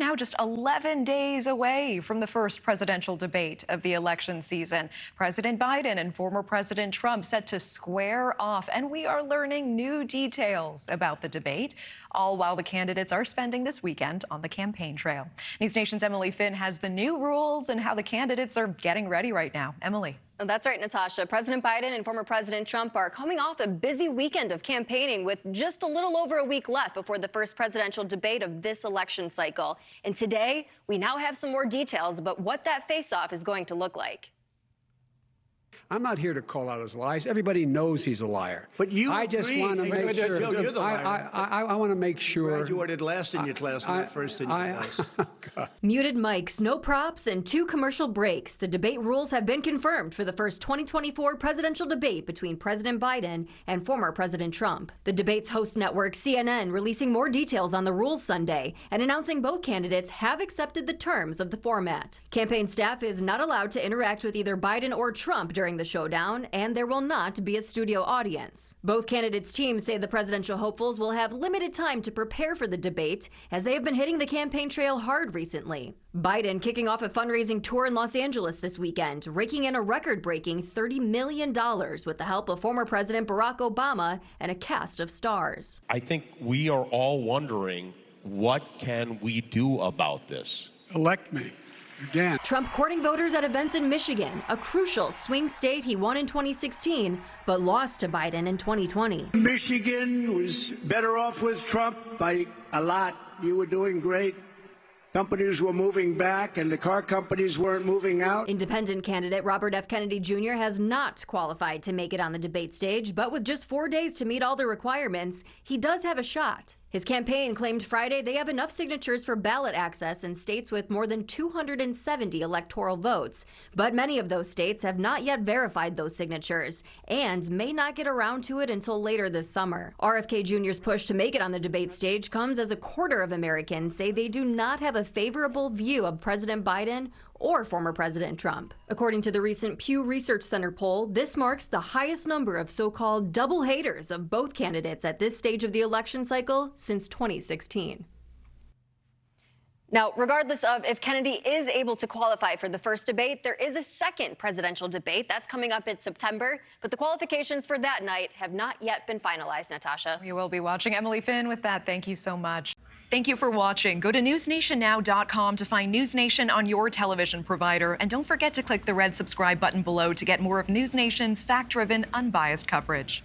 now just 11 days away from the first presidential debate of the election season. President Biden and former President Trump set to square off, and we are learning new details about the debate, all while the candidates are spending this weekend on the campaign trail. NewsNation's Emily Finn has the new rules and how the candidates are getting ready right now. Emily. That's right, Natasha. President Biden and former President Trump are coming off a busy weekend of campaigning with just a little over a week left before the first presidential debate of this election cycle. And today, we now have some more details about what that face-off is going to look like. I'm not here to call out his lies. Everybody knows he's a liar. But you I just want to make sure. Joe, you're the liar. I want to make sure. Graduated last in your class, not first in your class. Muted mics, no props, and 2 commercial breaks. The debate rules have been confirmed for the first 2024 presidential debate between President Biden and former President Trump. The debate's host network, CNN, releasing more details on the rules Sunday and announcing both candidates have accepted the terms of the format. Campaign staff is not allowed to interact with either Biden or Trump during the showdown, and there will not be a studio audience. Both candidates' teams say the presidential hopefuls will have limited time to prepare for the debate, as they have been hitting the campaign trail hard recently. Biden kicking off a fundraising tour in Los Angeles this weekend, raking in a record-breaking $30 million with the help of former President Barack Obama and a cast of stars. I think we are all wondering, what can we do about this? Elect me. Again. Trump courting voters at events in Michigan, a crucial swing state he won in 2016, but lost to Biden in 2020. Michigan was better off with Trump by a lot. You were doing great. Companies were moving back, and the car companies weren't moving out. Independent candidate Robert F. Kennedy Jr. has not qualified to make it on the debate stage, but with just 4 days to meet all the requirements, he does have a shot. His campaign claimed Friday they have enough signatures for ballot access in states with more than 270 electoral votes, but many of those states have not yet verified those signatures and may not get around to it until later this summer. RFK Jr.'s push to make it on the debate stage comes as a quarter of Americans say they do not have a favorable view of President Biden or former President Trump. According to the recent Pew Research Center poll, this marks the highest number of so-called double haters of both candidates at this stage of the election cycle since 2016. Now, regardless of if Kennedy is able to qualify for the first debate, there is a second presidential debate that's coming up in September, but the qualifications for that night have not yet been finalized, Natasha. We will be watching. Emily Finn with that. Thank you so much. Thank you for watching. Go to newsnationnow.com to find NewsNation on your television provider. And don't forget to click the red subscribe button below to get more of NewsNation's fact-driven, unbiased coverage.